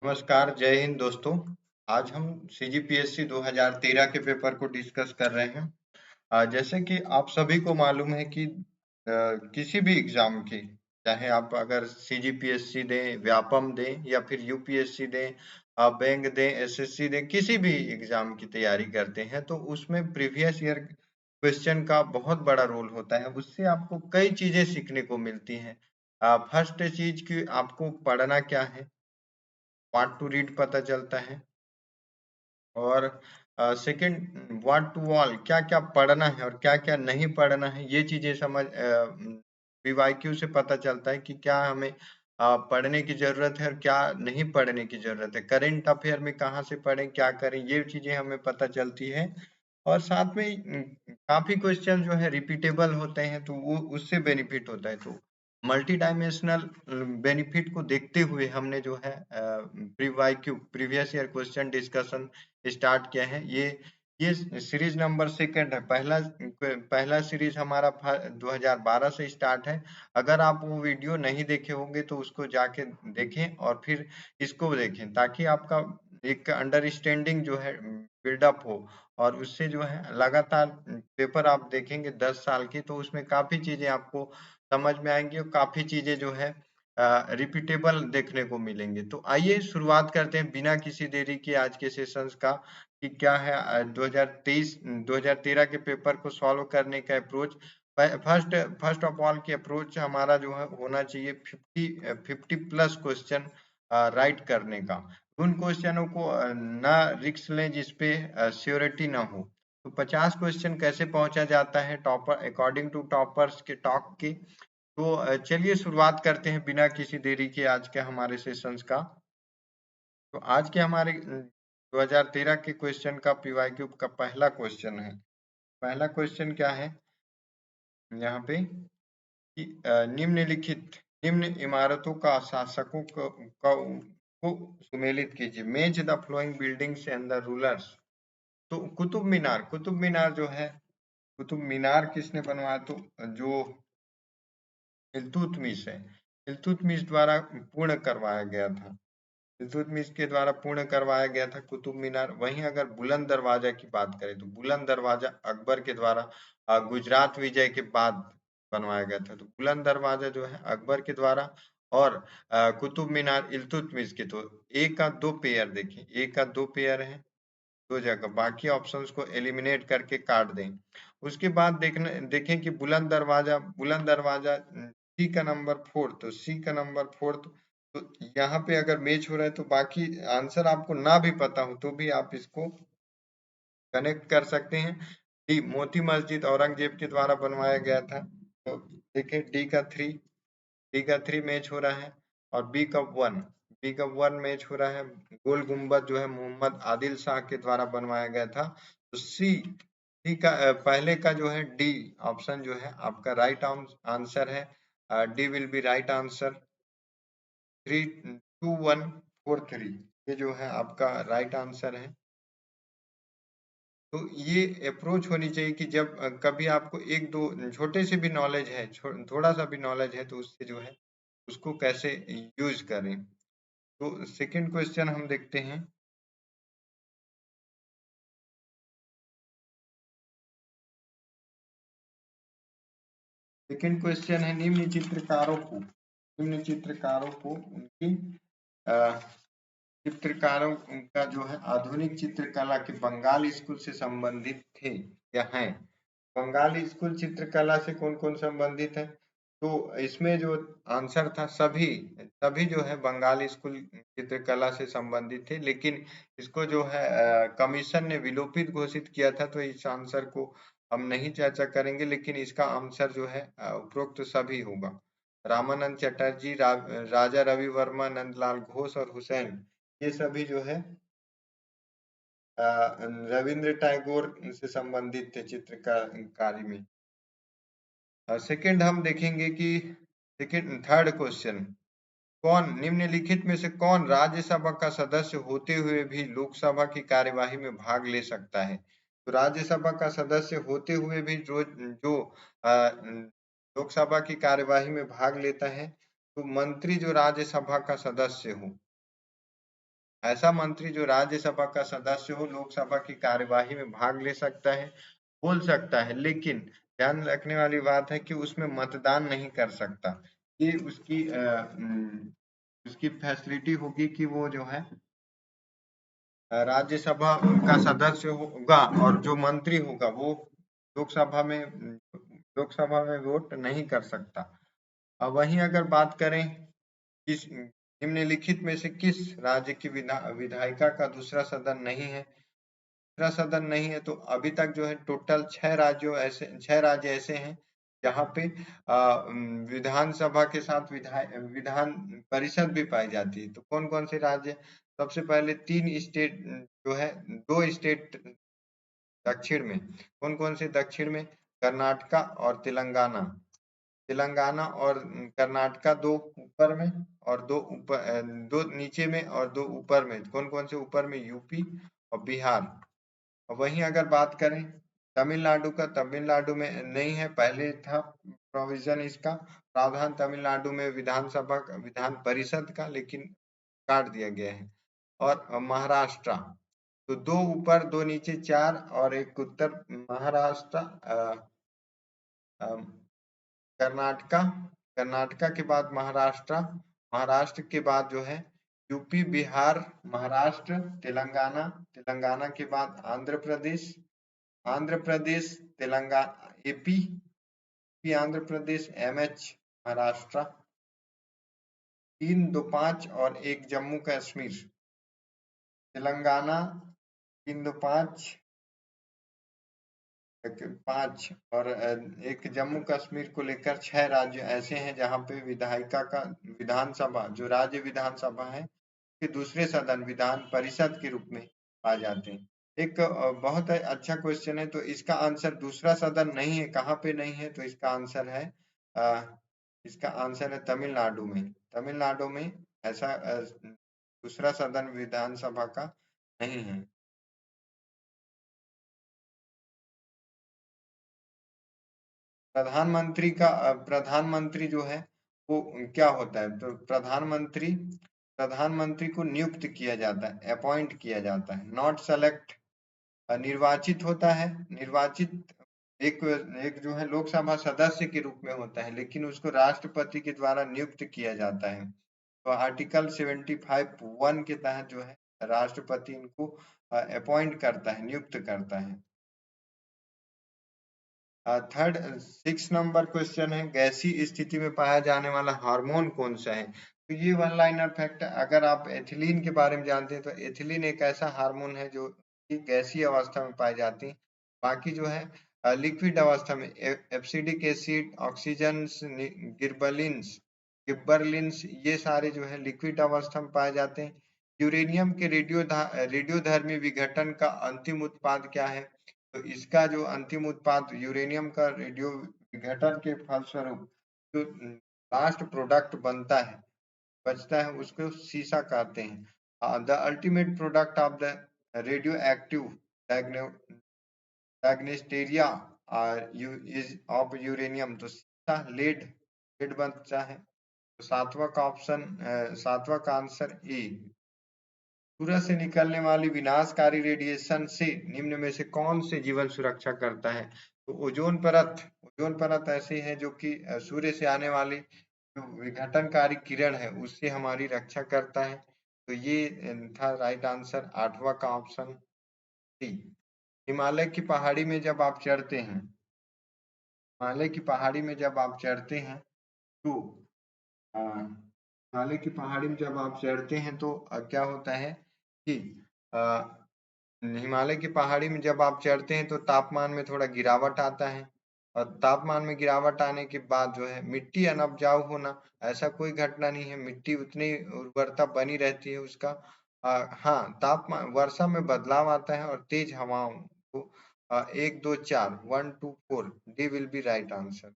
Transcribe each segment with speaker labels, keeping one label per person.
Speaker 1: नमस्कार, जय हिंद दोस्तों। आज हम सीजीपीएससी 2013 के पेपर को डिस्कस कर रहे हैं। जैसे कि आप सभी को मालूम है कि किसी भी एग्जाम की, चाहे आप अगर सीजीपीएससी दें, व्यापम दें या फिर यूपीएससी दें, बैंक दें, एसएससी दें, किसी भी एग्जाम की तैयारी करते हैं तो उसमें प्रीवियस ईयर क्वेश्चन का बहुत बड़ा रोल होता है। उससे आपको कई चीजें सीखने को मिलती हैं। फर्स्ट चीज की आपको पढ़ना क्या है, व्हाट टू रीड पता चलता है। और सेकंड, व्हाट टू ऑल, क्या क्या पढ़ना है और क्या क्या नहीं पढ़ना है, ये चीजें समझ पीवाईक्यू से पता चलता है कि क्या हमें पढ़ने की जरूरत है और क्या नहीं पढ़ने की जरूरत है। करेंट अफेयर में कहाँ से पढ़ें, क्या करें, ये चीजें हमें पता चलती है। और साथ में काफी क्वेश्चन जो है रिपीटेबल होते हैं तो वो उससे बेनिफिट होता है। तो मल्टी डायमेंशनल बेनिफिट को देखते हुए हमने जो है PYQ, previous year question discussion start किया है। ये सीरीज नंबर सेकंड है। पहला सीरीज हमारा 2012 से स्टार्ट है। अगर आप वो वीडियो नहीं देखे होंगे तो उसको जाके देखें और फिर इसको देखें, ताकि आपका एक अंडरस्टैंडिंग जो है बिल्डअप हो। और उससे जो है लगातार पेपर आप देखेंगे 10 साल की, तो उसमें काफी चीजें आपको समझ में आएंगी और काफी चीजें जो है रिपीटेबल देखने को मिलेंगे। तो आइए शुरुआत करते हैं बिना किसी देरी के आज के सेशंस का, कि क्या है 2023 2013 के पेपर को सॉल्व करने का approach. First first of all की अप्रोच हमारा जो है होना चाहिए 50 प्लस क्वेश्चन राइट करने का। उन क्वेश्चनों को ना रिस्क लें जिसपे श्योरिटी ना हो। तो 50 क्वेश्चन कैसे पहुंचा जाता है टॉपर, अकॉर्डिंग टू टॉपर्स के टॉक के। तो चलिए शुरुआत करते हैं बिना किसी देरी के आज के हमारे सेशंस का। तो आज के हमारे 2013 के क्वेश्चन का पीवाईक्यू का पहला क्वेश्चन है। पहला क्वेश्चन क्या है यहाँ पे कि निम्न इमारतों का शासकों को सुमेलित कीजिए। मेज the flowing buildings and the rulers. तो कुतुब मीनार जो है, कुतुब मीनार किसने बनवाया? तो जो इल्तुतमिश है, इल्तुतमिश द्वारा पूर्ण करवाया गया था। इल्तुतमिश के द्वारा पूर्ण करवाया गया था कुतुब मीनार। वहीं अगर बुलंद दरवाजा की बात करें तो बुलंद दरवाजा अकबर के द्वारा गुजरात विजय के बाद बनवाया गया था। तो बुलंद दरवाजा जो है अकबर के द्वारा, और कुतुब मीनार इल्तुतमिश के। तो एक का दो पेयर देखें, एक का दो पेयर है, दो जगह, बाकी ऑप्शंस को एलिमिनेट करके काट दें। उसके बाद देखें कि बुलंद दरवाजा सी का नंबर 4, तो सी का नंबर 4। तो यहाँ पे अगर मैच हो रहा है तो बाकी आंसर आपको ना भी पता हो तो भी आप इसको कनेक्ट कर सकते हैं। डी, मोती मस्जिद औरंगजेब के द्वारा बनवाया गया था। तो देखिए डी का थ्री मैच हो रहा है। और बी का वन मैच हो रहा है। गोल गुम्बद जो है मोहम्मद आदिल शाह के द्वारा बनवाया गया था। तो सी का पहले का जो है डी ऑप्शन जो है आपका राइट आंसर है। D will be right answer. 32143 ये जो है आपका राइट आंसर है। तो ये अप्रोच होनी चाहिए कि जब कभी आपको एक दो छोटे से भी नॉलेज है, थोड़ा सा भी नॉलेज है, तो उससे जो है उसको कैसे यूज करें। तो सेकंड क्वेश्चन हम देखते हैं। सेकंड क्वेश्चन है, निम्न चित्रकारों को उनकी अ, चित्रकारों का जो है आधुनिक चित्रकला के बंगाल स्कूल से संबंधित थे या हैं। बंगाली स्कूल चित्रकला से कौन कौन संबंधित है? तो इसमें जो आंसर था, सभी सभी जो है बंगाली स्कूल चित्रकला से संबंधित थे। लेकिन इसको जो है कमीशन ने विलोपित घोषित किया था, तो इस आंसर को हम नहीं चर्चा करेंगे। लेकिन इसका आंसर जो है उपरोक्त सभी होगा। रामानंद चटर्जी, राजा रवि वर्मा, नंदलाल घोष और हुसैन, ये सभी जो है रविंद्र टैगोर से संबंधित थे चित्रकारी में। सेकंड हम देखेंगे कि सेकंड थर्ड क्वेश्चन, कौन निम्नलिखित में से कौन राज्यसभा का सदस्य होते हुए भी लोकसभा की कार्यवाही में भाग ले सकता है? तो राज्यसभा का सदस्य होते हुए भी जो लोकसभा की कार्यवाही में भाग लेता है, तो मंत्री जो राज्यसभा का सदस्य हो, ऐसा मंत्री जो राज्यसभा का सदस्य हो, लोकसभा की कार्यवाही में भाग ले सकता है, बोल सकता है, लेकिन ध्यान रखने वाली बात है कि उसमें मतदान नहीं कर सकता। ये उसकी फैसिलिटी होगी कि वो जो है राज्यसभा का सदस्य होगा और जो मंत्री होगा वो लोकसभा में लोकसभा में वोट नहीं कर सकता। अब वहीं अगर बात करें किस निम्नलिखित में से किस राज्य की विधायिका का दूसरा सदन नहीं है, दूसरा सदन नहीं है, तो अभी तक जो है टोटल 6 राज्य ऐसे हैं जहाँ पे विधानसभा के साथ विधान परिषद भी पाई जाती है। तो कौन कौन से राज्य? सबसे पहले 3 स्टेट जो है, 2 स्टेट दक्षिण में। कौन कौन से दक्षिण में? कर्नाटका और तेलंगाना। तेलंगाना और कर्नाटका 2 ऊपर में और 2 नीचे में और 2 ऊपर में। कौन कौन से ऊपर में? यूपी और बिहार। और वहीं अगर बात करें तमिलनाडु का, तमिलनाडु में नहीं है, पहले था प्रोविजन इसका प्रावधान तमिलनाडु में विधानसभा विधान परिषद का, लेकिन काट दिया गया है। और महाराष्ट्र, तो 2 ऊपर 2 नीचे 4 और एक उत्तर महाराष्ट्र, कर्नाटका, कर्नाटका के बाद महाराष्ट्र, महाराष्ट्र के बाद जो है यूपी, बिहार, महाराष्ट्र, तेलंगाना, तेलंगाना के बाद आंध्र प्रदेश, आंध्र प्रदेश, तेलंगाना, एपी, आंध्र प्रदेश, एमएच, महाराष्ट्र, 3, 2, 5 और एक जम्मू कश्मीर। तेलंगाना 3, 2, 5 5 और एक जम्मू कश्मीर को लेकर 6 राज्य ऐसे हैं जहां पे विधायिका का विधानसभा जो राज्य विधानसभा है के दूसरे सदन विधान परिषद के रूप में आ जाते हैं। एक बहुत अच्छा क्वेश्चन है, तो इसका आंसर दूसरा सदन नहीं है। कहाँ पे नहीं है? तो इसका आंसर है तमिलनाडु में। तमिलनाडु में ऐसा दूसरा सदन विधानसभा का नहीं है। प्रधानमंत्री जो है वो क्या होता है? तो प्रधानमंत्री को नियुक्त किया जाता है, अपॉइंट किया जाता है, नॉट सेलेक्ट। निर्वाचित होता है, निर्वाचित एक एक जो है लोकसभा सदस्य के रूप में होता है, लेकिन उसको राष्ट्रपति के द्वारा नियुक्त किया जाता है। तो आर्टिकल 75(1) के तहत जो है राष्ट्रपति इनको अपॉइंट करता है, नियुक्त करता है। थर्ड 6 नंबर क्वेश्चन है, गैसीय स्थिति में पाया जाने वाला हार्मोन कौन सा है? तो ये वन लाइनर फैक्ट है। अगर आप एथिलीन के बारे में जानते हैं तो एथिलीन एक ऐसा हार्मोन है जो कि गैसीय अवस्था में पाई जाती है। बाकी जो है लिक्विड अवस्था में एब्सिडिक एसिड, ऑक्सीजन, गिब्बरलिन्स गिब्बरलिन्स ये सारे जो है लिक्विड अवस्था में पाए जाते हैं। यूरेनियम के रेडियोधर्मी विघटन का अंतिम उत्पाद क्या है? तो इसका जो अंतिम उत्पाद यूरेनियम का रेडियो विघटन के फलस्वरूप जो लास्ट प्रोडक्ट बनता है, बचता है, उसको सीसा कहते हैं। The ultimate product of the radio active डायग्नेस्टेरिया इज ऑफ यूरेनियम, तो सीसा लेड बनता है। तो सातवां का आंसर ए। सूरज से निकलने वाली विनाशकारी रेडिएशन से निम्न में से कौन से जीवन सुरक्षा करता है? तो ओजोन परत ऐसी है जो कि सूर्य से आने वाली जो विघटनकारी किरण है उससे हमारी रक्षा करता है। तो ये था राइट आंसर, 8वां का ऑप्शन डी। हिमालय की पहाड़ी में जब आप चढ़ते हैं, हिमालय की पहाड़ी में जब आप चढ़ते हैं तो हिमालय की पहाड़ी में जब आप चढ़ते हैं तो क्या होता है कि हिमालय की पहाड़ी में जब आप चढ़ते हैं तो तापमान में थोड़ा गिरावट आता है, और तापमान में गिरावट आने के बाद जो है मिट्टी अनउपजाऊ होना, ऐसा कोई घटना नहीं है, मिट्टी उतनी उर्वरता बनी रहती है उसका। हाँ, तापमान वर्षा में बदलाव आता है और तेज हवाओं को 1 2 4 1 2 4 D will be right answer.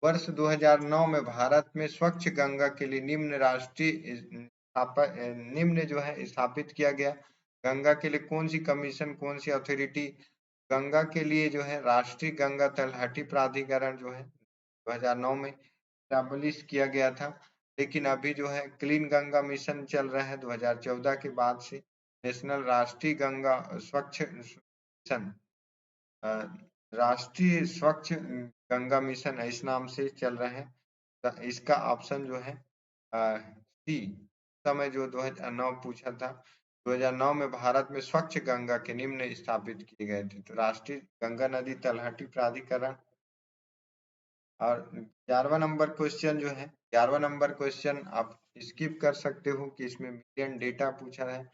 Speaker 1: वर्ष 2009 में भारत में स्वच्छ गंगा के लिए निम्न जो है स्थापित किया गया। गंगा के लिए कौन सी कमीशन, कौन सी अथॉरिटी? गंगा के लिए जो है राष्ट्रीय गंगा तलहटी प्राधिकरण जो है 2009 में स्टैब्लिश किया गया था। लेकिन अभी जो है क्लीन गंगा मिशन चल रहा है 2014 के बाद से। नेशनल राष्ट्रीय गंगा स्वच्छ मिशन, अ, राष्ट्रीय स्वच्छ गंगा मिशन इस नाम से चल रहे हैं। इसका ऑप्शन जो है सी, समय जो 2009 पूछा था, 2009 में भारत में स्वच्छ गंगा के निम्न स्थापित किए गए थे। तो राष्ट्रीय गंगा नदी तलहटी प्राधिकरण। और 11वां नंबर क्वेश्चन जो है, 11वां नंबर क्वेश्चन आप स्किप कर सकते हो कि इसमें मीडियन डेटा पूछा है,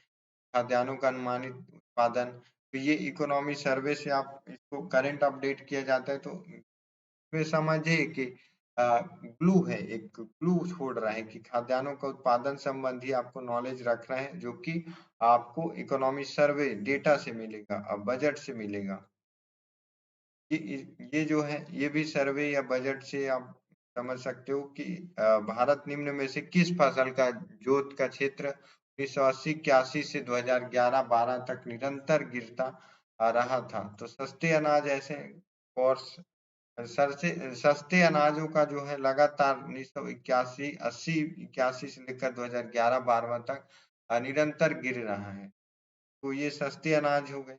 Speaker 1: खाद्यान्नों का अनुमानित उत्पादन। तो ये इकोनॉमी सर्वे से आप इसको करंट अपडेट किया जाता है। तो इसमें समझिए कि ग्लू है, एक ग्लू छोड़ रहा है कि खाद्यान्नों का उत्पादन संबंधी आपको नॉलेज रखना है, जो कि आपको इकोनॉमी सर्वे डेटा से मिलेगा और बजट से मिलेगा। ये जो है ये भी सर्वे या बजट से आप समझ सकते हो कि भारत निम्न में से किस फसल का जोत का क्षेत्र 1980-81 से 2011-12 तक निरंतर गिरता आ रहा था। तो सस्ते अनाज ऐसे और सस्ते अनाजों का जो है लगातार 1981 80-81 से लेकर 2011-12 तक निरंतर गिर रहा है। तो ये सस्ते अनाज हो गए।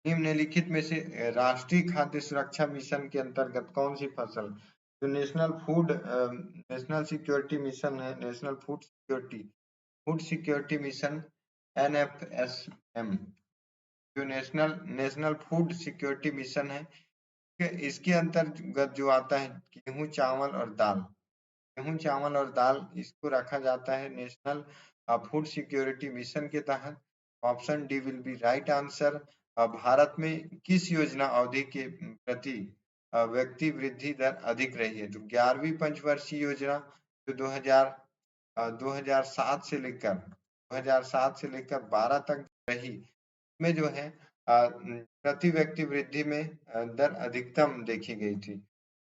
Speaker 1: निम्नलिखित में से राष्ट्रीय खाद्य सुरक्षा मिशन के अंतर्गत कौन सी फसल जो नेशनल सिक्योरिटी मिशन है, national food security mission NFSM, जो national national food security mission है, इसके अंतर्गत जो आता है गेहूं चावल और दाल, गेहूं चावल और दाल इसको रखा जाता है नेशनल फूड सिक्योरिटी मिशन के तहत। Option D will be right answer. Bharat में किस योजना अवधि के प्रति व्यक्ति वृद्धि दर अधिक रही है? तो 11वीं पंचवर्षीय योजना जो 2007 से लेकर 12 तक रही, में जो है प्रति व्यक्ति वृद्धि में दर अधिकतम देखी गई थी।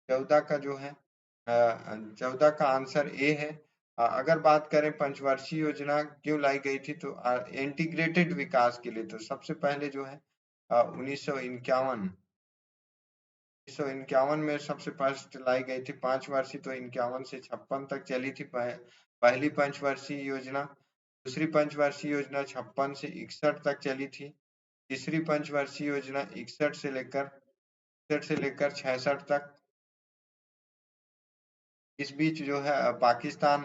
Speaker 1: 14 का जो है 14 का आंसर ए है। अगर बात करें पंचवर्षीय योजना क्यों लाई गई थी, तो इंटीग्रेटेड विकास के लिए। तो सबसे पहले जो है 1951 में सबसे फर्स्ट लाई गई थी 5 वर्षीय। तो 51 से 56 तक चली थी पहली पंचवर्षीय योजना। दूसरी पंचवर्षीय योजना 56 से 61 तक चली थी। तीसरी पंचवर्षीय योजना 61 से लेकर 66 तक। इस बीच जो है पाकिस्तान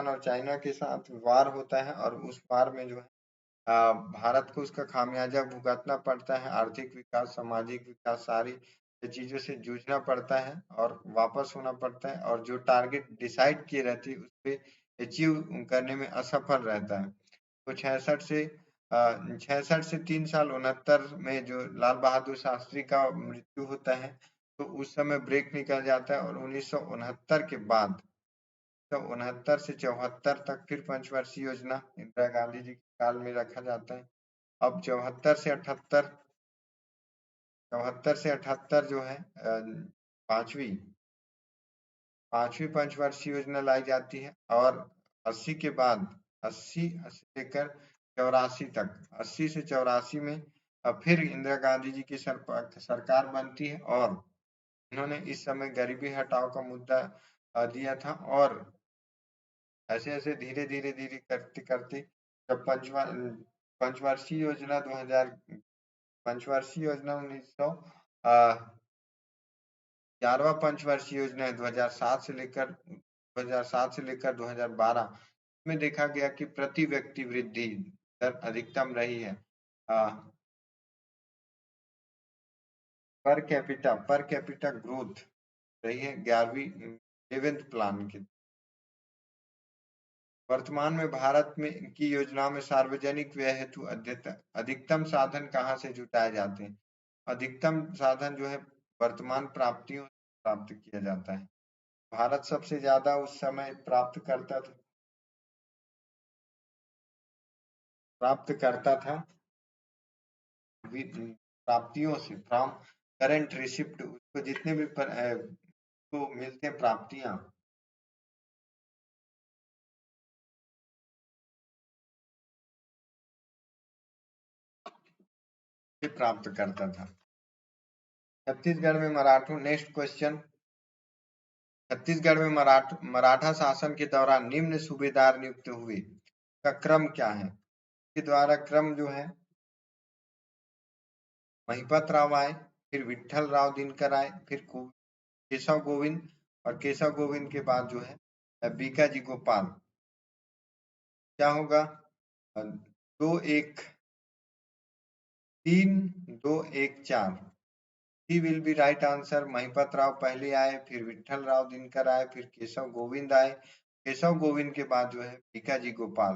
Speaker 1: और चाइना के साथ वार होता है, और उस वार में जो है भारत को उसका खामियाजा भुगतना पड़ता है। आर्थिक विकास, सामाजिक विकास, सारी चीजों से जूझना पड़ता है और वापस होना पड़ता है, और जो टारगेट डिसाइड किए रहते हैं उस पे अचीव करने में असफल रहता है। तो 66 से 3 साल 69 में जो लाल बहादुर शास्त्री का मृत्यु होता है, तो उस समय ब्रेक निकल जाता है, और 1969 के बाद 69 से 74 तक फिर पंचवर्षीय योजना इंदिरा गांधी जी के काल में रखा जाता है। अब 74 से 78 जो है पांचवी पांचवी पंचवर्षीय योजना लाई जाती है। और 80 के बाद 80 से लेकर 84 तक, 80 से 84 में फिर इंदिरा गांधी जी की सरकार बनती है, और इन्होंने इस समय गरीबी हटाओ का मुद्दा दिया था। और ऐसे ऐसे धीरे धीरे धीरे करते करते जब पंचवर्षीय योजना 2000 पंचवर्षीय योजना 11वां पंचवर्षीय योजना है 2007 से लेकर 2012 में देखा गया कि प्रति व्यक्ति वृद्धि दर अधिकतम रही है। पर कैपिटा ग्रोथ रही है 11वीं 11th प्लान की। वर्तमान में भारत में की योजनाओं में सार्वजनिक व्यय हेतु अधिकतम साधन कहाँ से जुटाए जाते हैं? अधिकतम साधन जो है वर्तमान प्राप्तियों से प्राप्त किया जाता है। भारत सबसे ज्यादा उस समय प्राप्त करता था प्राप्तियों से, फ्रॉम करंट रिसिप्ट, उसको जितने भी को मिलते हैं प्राप्तियां, से प्राप्त करता था। छत्तीसगढ़ में मराठों, नेक्स्ट क्वेश्चन, छत्तीसगढ़ में मराठा शासन के दौरान निम्न सूबेदार नियुक्त हुए का क्रम क्या है? के द्वारा क्रम जो है, महिपत राव आए, फिर विट्ठल राव दिनकर आए, फिर केशव गोविंद, और केशव गोविंद के बाद जो है बीकाजी गोपाल। क्या होगा? 2-1-3-2-1-4। He will be right answer. Mahipat Rao पहले आए, फिर विट्ठल राव दिनकर आए, फिर केशव गोविंद आए, केशव गोविंद के बाद जो है Bikaji Gopal.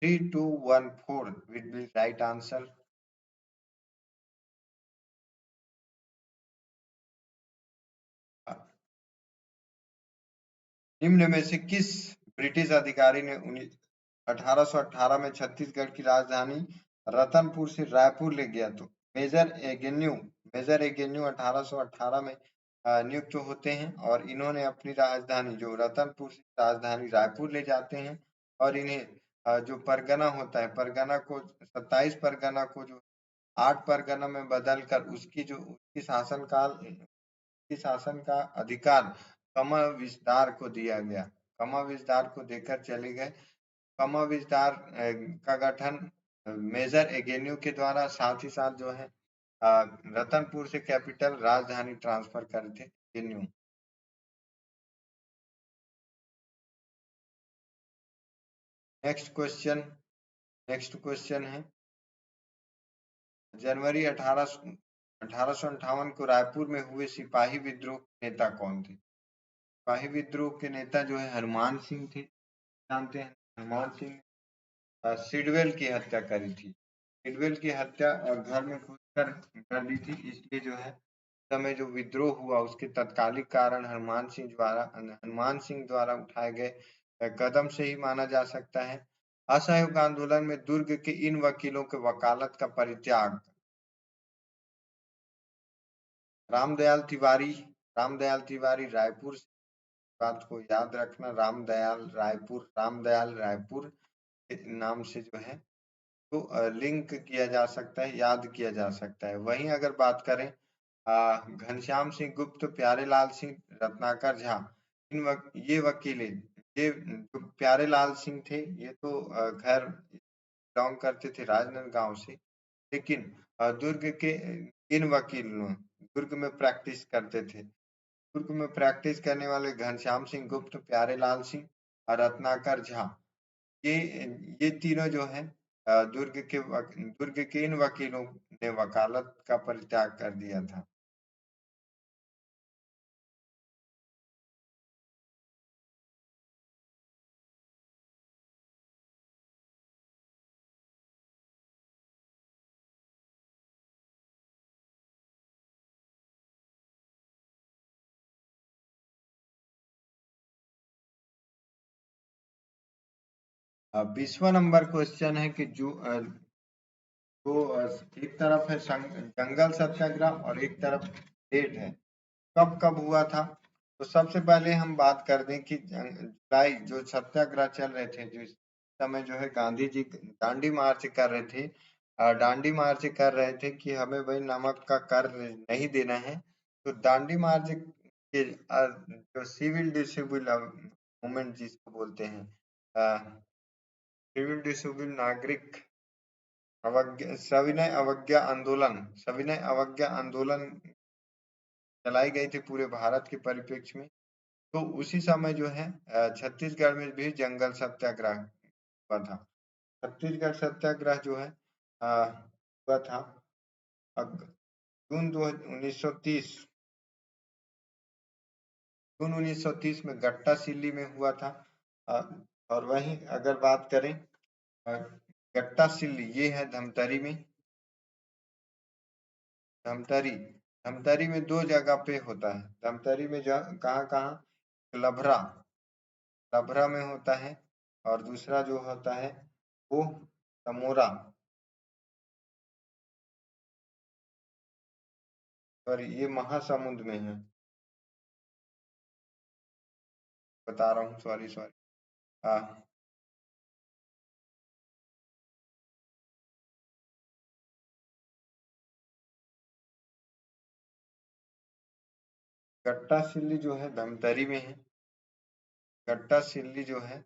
Speaker 1: 3-2-1-4 will be right answer. निम्न में से किस ब्रिटिश अधिकारी ने 1818 में छत्तीसगढ़ की राजधानी रतनपुर से रायपुर ले गया? तो मेजर एगेन्यू 1818 में नियुक्त होते हैं, और इन्होंने अपनी राजधानी जो रतनपुर से राजधानी रायपुर ले जाते हैं, और इन्हें जो परगना होता है, परगना को 27 परगना को जो 8 परगना में बदलकर उसकी शासन का अधिकार कमा विस्तार को दिया गया। कमा विस्तार को देकर चले गए। कमा विस्तार का गठन मेजर एगेन्यू के द्वारा, साथ ही साथ जो है रतनपुर से कैपिटल राजधानी ट्रांसफर करे थे एगेन्यू। नेक्स्ट क्वेश्चन है, जनवरी 1858 को रायपुर में हुए सिपाही विद्रोह के नेता कौन थे? सिपाही विद्रोह के नेता जो है हनुमान सिंह थे। जानते हैं हनुमान सिंह सिडवेल की हत्या करी थी। सिडवेल की हत्या घर में घुसकर कर दी थी, इसलिए जो है समय जो विद्रोह हुआ उसके तत्कालिक कारण हनुमान सिंह द्वारा उठाए गए कदम से ही माना जा सकता है। असहयोग आंदोलन में दुर्ग के इन वकीलों के वकालत का परित्याग? रामदयाल तिवारी रायपुर, बात को याद रखना, रामदयाल रायपुर के नाम से जो है तो लिंक किया जा सकता है, याद किया जा सकता है। वहीं अगर बात करें घनश्याम सिंह गुप्त, प्यारेलाल सिंह, रत्नाकर झा, ये वकील, ये जो प्यारेलाल सिंह थे, ये तो खैर बिलोंग करते थे राजनांदगांव से, लेकिन दुर्ग के इन वकीलों दुर्ग में प्रैक्टिस करते थे। दुर्ग में प्रैक्टिस करने वाले घनश्याम सिंह गुप्त, प्यारेलाल सिंह और रत्नाकर झा, ये ये तीनों जो है दुर्ग के इन वकीलों ने वकालत का परित्याग कर दिया था। अब 20वां नंबर क्वेश्चन है कि जो एक तरफ है जंगल सत्याग्रह और एक तरफ डेट है, कब कब हुआ था? तो सबसे पहले हम बात कर दें कि जुलाई जो सत्याग्रह चल रहे थे, जिस समय जो है गांधी जी दांडी मार्च कर रहे थे, दांडी मार्च कर रहे थे कि हमें भाई नमक का कर नहीं देना है। तो दांडी मार्च के जो सिविल डिसोबल मूवमेंट जिसको बोलते हैं, सिविल डिसोबल नागरिक सविनय अवज्ञा आंदोलन चलाई गई थी पूरे भारत के परिप्रेक्ष्य में। तो उसी समय जो है छत्तीसगढ़ में भी जंगल सत्याग्रह हुआ था। छत्तीसगढ़ सत्याग्रह जो है हुआ था जून 1930 में गट्टा सिल्ली में हुआ था। और वहीं अगर बात करें गट्टा सिल्ली, ये है धमतरी में। धमतरी में दो जगह पे होता है। धमतरी में कहाँ कहाँ? लभरा लभरा में होता है, और दूसरा जो होता है वो तमोरा, और ये महासमुंद में है। बता रहा हूँ, सॉरी सॉरी। गट्टा सिल्ली जो है धमतरी में है। गट्टा सिल्ली जो है,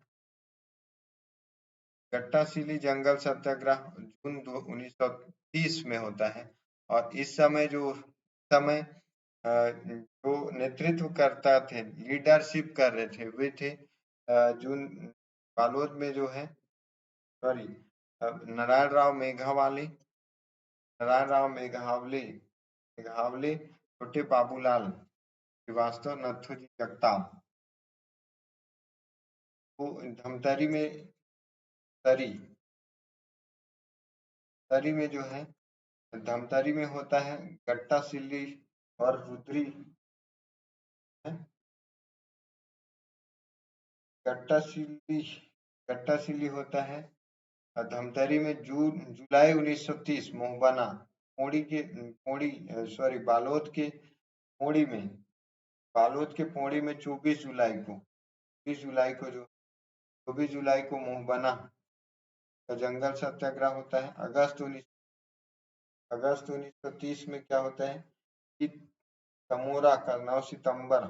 Speaker 1: गट्टा सिल्ली जंगल सत्याग्रह जून 1930 में होता है। और इस समय समय जो नेतृत्व करता थे, लीडरशिप कर रहे थे, वे थे जून बालोद में जो है, सॉरी, नारायण राव मेघावाली, नारायण राव मेघावली, मेघावली, छोटे बाबूलाल श्रीवास्तव, नथुजी जगताप। वो धमतरी में, तरी तरी में जो है, धमतरी में होता है गट्टा सिल्ली और रुद्री है। गट्टा सिल्ली, गट्टा सिल्ली होता है धमतरी में जून जुलाई 1930, मोहबाना पोड़ी के पोड़ी, सॉरी, बालोद के पोड़ी में, बालोद के पोड़ी में 24 जुलाई को, 20 जुलाई को जो 24 जुलाई को मोहबाना का जंगल सत्याग्रह होता है। अगस्त 1930 में क्या होता है कि तमोरा का 9 सितंबर,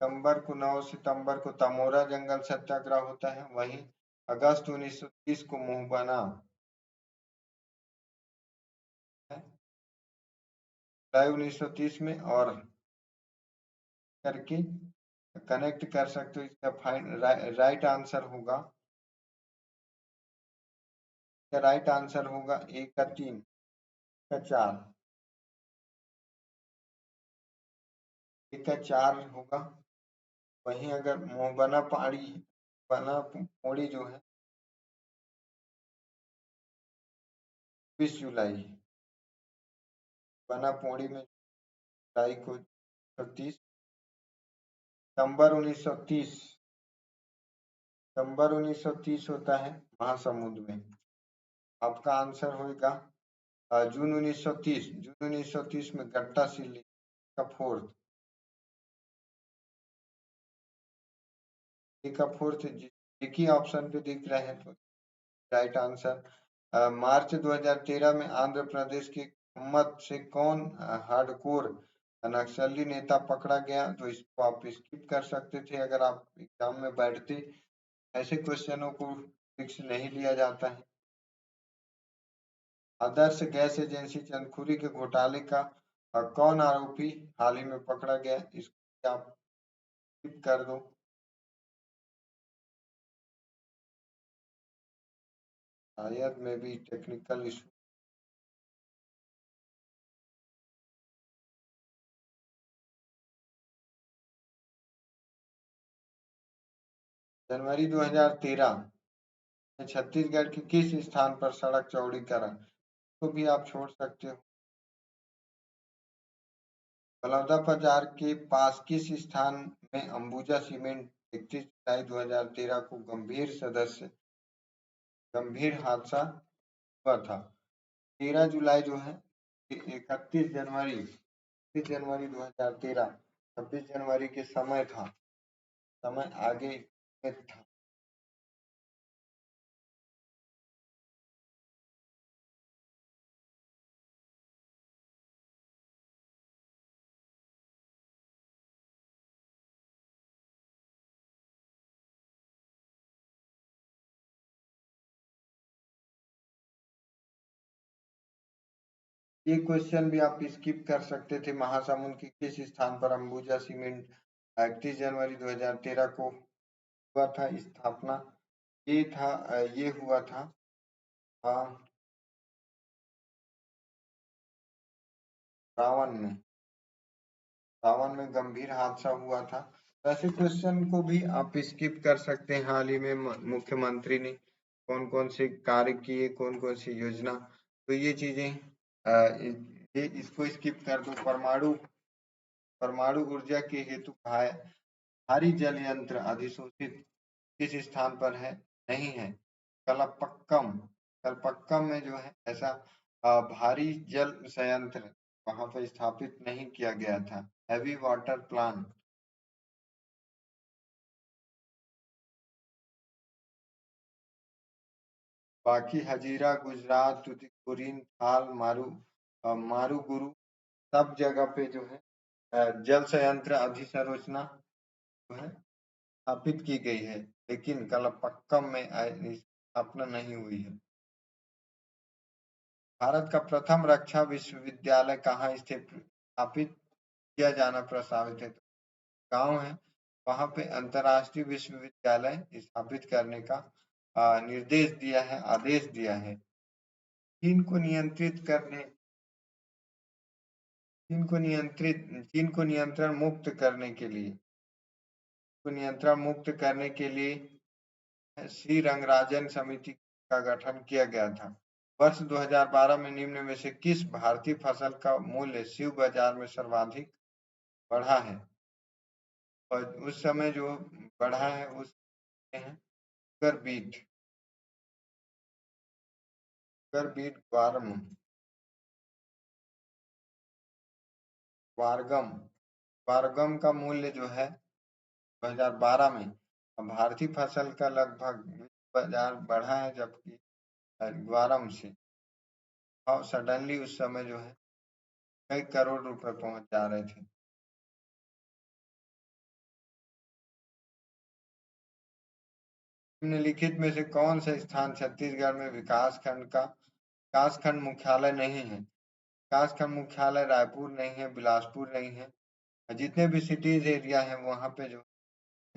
Speaker 1: 9 सितंबर को तमोरा जंगल सत्याग्रह होता है। वहीं अगस्त 1930 को मोहबाना है, जुलाई 1930 में। और करके कनेक्ट कर सकते हो, इसका राइट आंसर होगा, राइट आंसर होगा 1 का 3 का 4, 1 का 4 होगा। वहीं अगर मोहबना पहाड़ी, बना पौड़ी जो है 20 जुलाई, बना पौड़ी में जुलाई को 30 सितंबर 1930, सितंबर 1930 होता है महासमुंद में। आपका आंसर होगा जून 1930, जून 1930 में गट्टा सिल्ली का 4th, का 4th एक ही ऑप्शन पे दिख रहे हैं, तो राइट आंसर। मार्च 2013 में आंध्र प्रदेश के मत से कौन हार्डकोर नक्सली नेता पकड़ा गया? तो इसको आप स्किप कर सकते थे अगर आप एग्जाम में बैठते। ऐसे क्वेश्चनों को फिक्स नहीं लिया जाता है। आदर्श गैस एजेंसी चंदखुरी के घोटाले का कौन आरोपी हाल ही में पकड़ा गया? इसको आप स्किप कर दो। शायद में भी टेक्निकल इशू। जनवरी 2013 में छत्तीसगढ़ के किस स्थान पर सड़क चौड़ीकरण, तो भी आप छोड़ सकते हो। बलौदा बाजार के पास किस स्थान में अंबुजा सीमेंट 31 जुलाई 2013 को गंभीर हादसा हुआ था? 13 जुलाई जो है, 31 जनवरी 2013, 26 जनवरी के समय था, समय आगे था। ये क्वेश्चन भी आप स्किप कर सकते थे। महासमुंद के किस स्थान पर अंबुजा सीमेंट 31 जनवरी 2013 को हुआ था स्थापना? ये था, ये हुआ था रावण में, रावण में गंभीर हादसा हुआ था। ऐसे क्वेश्चन को भी आप स्किप कर सकते हैं। हाल ही में मुख्यमंत्री ने कौन कौन से कार्य किए, कौन कौन सी योजना, तो ये चीजें ये इसको स्किप कर दो। परमाणु ऊर्जा के हेतु भारी जल यंत्र अधिशोषित किस स्थान पर है, नहीं है? कलपक्कम, कलपक्कम में जो है ऐसा भारी जल संयंत्र वहां पर स्थापित नहीं किया गया था। Heavy water plant. बाकी हजीरा, गुजरात, तुतिकोरिन, थाल, मारूगुरु, सब जगह पे जो है जल संयंत्र अधिसंरचना जो है स्थापित की गई है, लेकिन कलपक्कम में स्थापना नहीं हुई है। भारत का प्रथम रक्षा विश्वविद्यालय कहाँ स्थापित किया जाना प्रस्तावित है? गांव है, वहां पे अंतर्राष्ट्रीय विश्वविद्यालय स्थापित करने का निर्देश दिया है, आदेश दिया है। चीन को नियंत्रित करने चीन को नियंत्रण मुक्त करने के लिए श्री रंगराजन समिति का गठन किया गया था। वर्ष 2012 में निम्न में से किस भारतीय फसल का मूल्य शिव बाजार में सर्वाधिक बढ़ा है? और उस समय जो बढ़ा है उस है शुगर बीट वार्म वारगम वारगम का मूल्य जो है 2012 में भारतीय फसल का लगभग बाजार बढ़ा है, जबकि वारम से भाव सडनली उस समय जो है कई करोड़ रुपए पहुंच जा रहे थे। निम्नलिखित में से कौन सा स्थान छत्तीसगढ़ में विकास खंड मुख्यालय नहीं है? विकास खंड मुख्यालय रायपुर नहीं है, बिलासपुर नहीं है। जितने भी सिटीज एरिया है वहां पे जो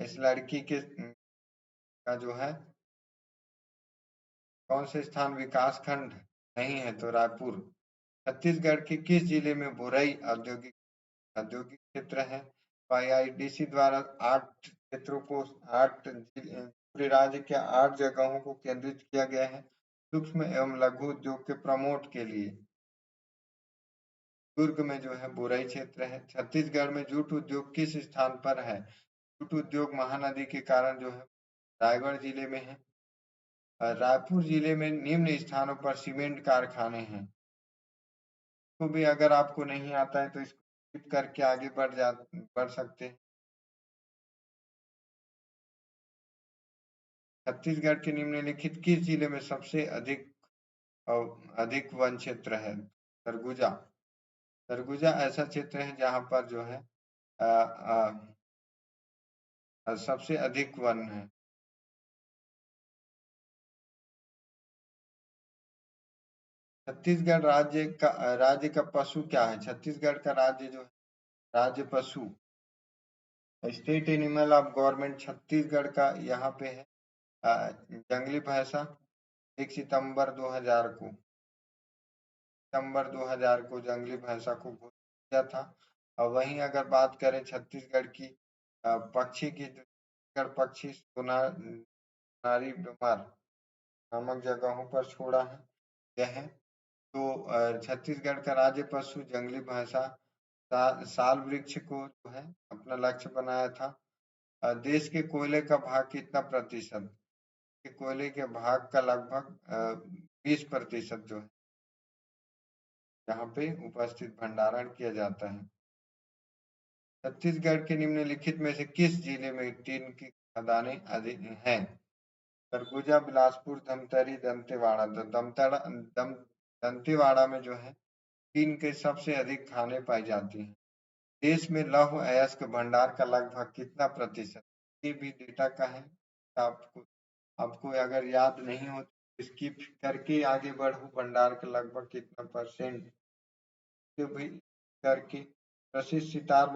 Speaker 1: इस लड़की के का जो है कौन से स्थान विकास खंड नहीं है? तो रायपुर। छत्तीसगढ़ के किस जिले में बोरई औद्योगिक औद्योगिक क्षेत्र है? आईआईडीसी द्वारा 8 क्षेत्रों को 8 पूरे राज्य के 8 जगहों को केंद्रित किया गया है सूक्ष्म एवं लघु उद्योग के प्रमोट के लिए। दुर्ग में जो है बोरई क्षेत्र है। छत्तीसगढ़ में जूट उद्योग किस स्थान पर है? जूट उद्योग महानदी के कारण जो है रायगढ़ जिले में है। रायपुर जिले में निम्न स्थानों पर सीमेंट कारखाने हैं। तो भी अगर आपको नहीं आता है तो इसको skip करके आगे बढ़ सकते हैं। छत्तीसगढ़ के निम्नलिखित किस जिले में सबसे अधिक वन क्षेत्र है? सरगुजा। सरगुजा ऐसा क्षेत्र है जहां पर जो है सबसे अधिक वन है। छत्तीसगढ़ राज्य का पशु क्या है? छत्तीसगढ़ का राज्य जो है राज्य पशु state animal of government Chhattisgarh का यहाँ पे है जंगली भैंसा। 1 सितंबर 2000 को जंगली भैंसा को घोषित किया था। और वहीं अगर बात करें छत्तीसगढ़ की पक्षी की, छत्तीसगढ़ पक्षी सोनारी बेमार नामक जगहों पर छोड़ा है यह है। तो छत्तीसगढ़ का राज्य पशु जंगली भैंसा साल वृक्ष को जो है अपना लक्ष्य बनाया था। देश के कोयले का भाग कितना प्रतिशत? कोयले के भाग का लगभग 20% जो है यहाँ पे उपस्थित भंडारण किया जाता है। छत्तीसगढ़ के निम्नलिखित में से किस जिले में टीन की खदानें अधिक हैं? सरगुजा, बिलासपुर, धमतरी, दंतेवाड़ा। तो दंतेवाड़ा में जो है टीन के सबसे अधिक खाने पाई जाती हैं। देश में लौह अयस्क भंडार का लगभग कितना प्रतिशत? ये भी डेटा का है। आपको आपको अगर याद नहीं हो तो स्किप करके आगे बढ़ो। भंडार का लगभग कितना परसेंट भी करके प्रसिद्ध सितार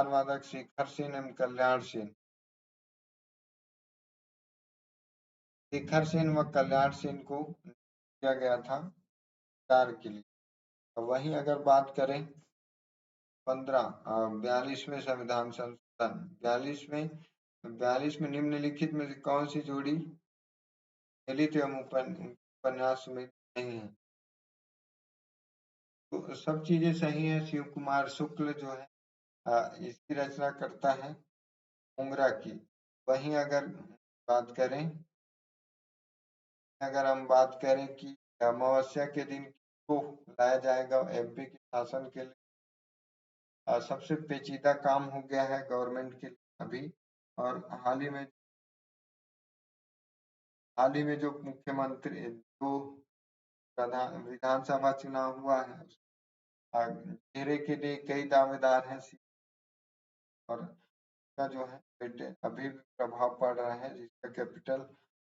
Speaker 1: वादक शेखर सेन एवं कल्याण सेन व कल्याण सेन को किया गया था सितार के लिए। वहीं अगर बात करें 42वें संविधान संशोधन 42 में निम्नलिखित में से कौन सी जोड़ी ललित एवं उपन्यास में नहीं है? तो सब चीजें सही है। शिव कुमार शुक्ल जो है इसकी रचना करता है मुंगरा की। वहीं अगर हम बात करें कि अमावस्या के दिन को लाया जाएगा एमपी के शासन के लिए, सबसे पेचीदा काम हो गया है गवर्नमेंट के लिए अभी। और हाल ही में जो मुख्यमंत्री जो प्रधान विधानसभा चुनाव हुआ है चेहरे के लिए कई दावेदार हैं और का जो है बेटे अभी भी प्रभाव पड़ रहा है, जिसका कैपिटल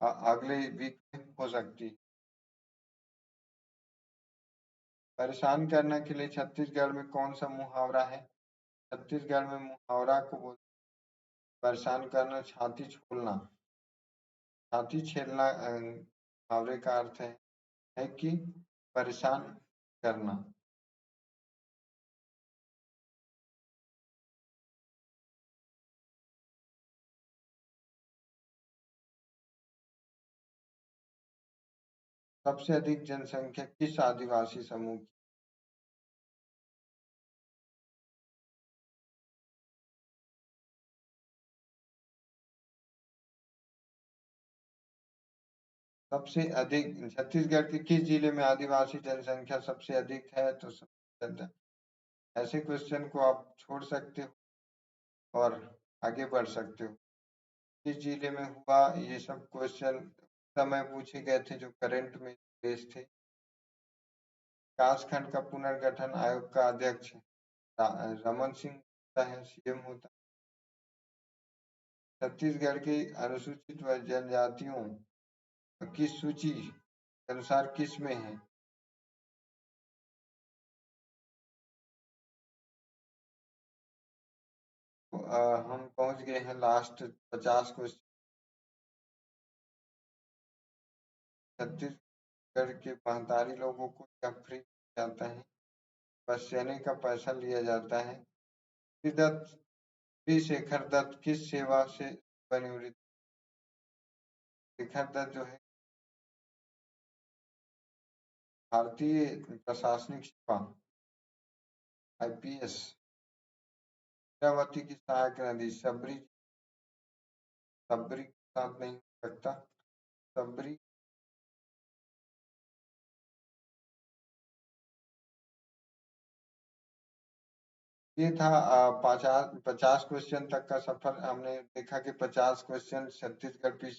Speaker 1: अगले वीक में हो सकती है। परेशान करने के लिए छत्तीसगढ़ में कौन सा मुहावरा है? छत्तीसगढ़ में मुहावरा को बोलते परेशान करना, छाती छोड़ना। छाती छेलना मुहावरे का अर्थ है कि परेशान करना। सबसे अधिक जनसंख्या किस आदिवासी समूह की? सबसे अधिक छत्तीसगढ़ के किस जिले में आदिवासी जनसंख्या सबसे अधिक है? तो सबसे ज्यादा ऐसे क्वेश्चन को आप छोड़ सकते हो और आगे बढ़ सकते हो। किस जिले में हुआ? ये सब क्वेश्चन समय पूछे गए थे जो करंट में पेश थे। कासखंड का पुनर्गठन आयोग का अध्यक्ष रमन सिंह होता है, सीएम होता है। छत्तीसगढ़ की अनुसूचित व जनजातियों की सूची के अनुसार किस में है? तो, हम पहुंच गए हैं लास्ट 50 क्वेश्चन। छत्तीसगढ़ के 45 लोगों को यह फ्री जाता है, बस यानी का पैसा लिया जाता है। श्री दत्त श्री शेखर दत्त किस सेवा से सेवानिवृत्त? शेखर दत्त जो है भारतीय प्रशासनिक सेवा आईपीएस। इंद्रावती की सहायक नदी सबरी सबरी के साथ नहीं हो सकता। सबरी ये था 50 क्वेश्चन तक का सफर। हमने देखा कि 50 क्वेश्चन छत्तीसगढ़ की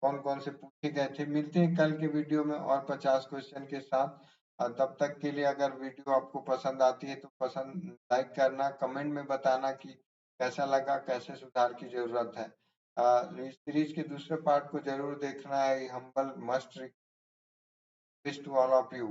Speaker 1: कौन कौन से पूछे गए थे। मिलते हैं कल के वीडियो में और 50 क्वेश्चन के साथ। तब तक के लिए अगर वीडियो आपको पसंद आती है तो पसंद लाइक करना, कमेंट में बताना कि कैसा लगा, कैसे सुधार की जरूरत है। इस सीरीज के दूसरे पार्ट को जरूर देखना है। Humble must request to all of you.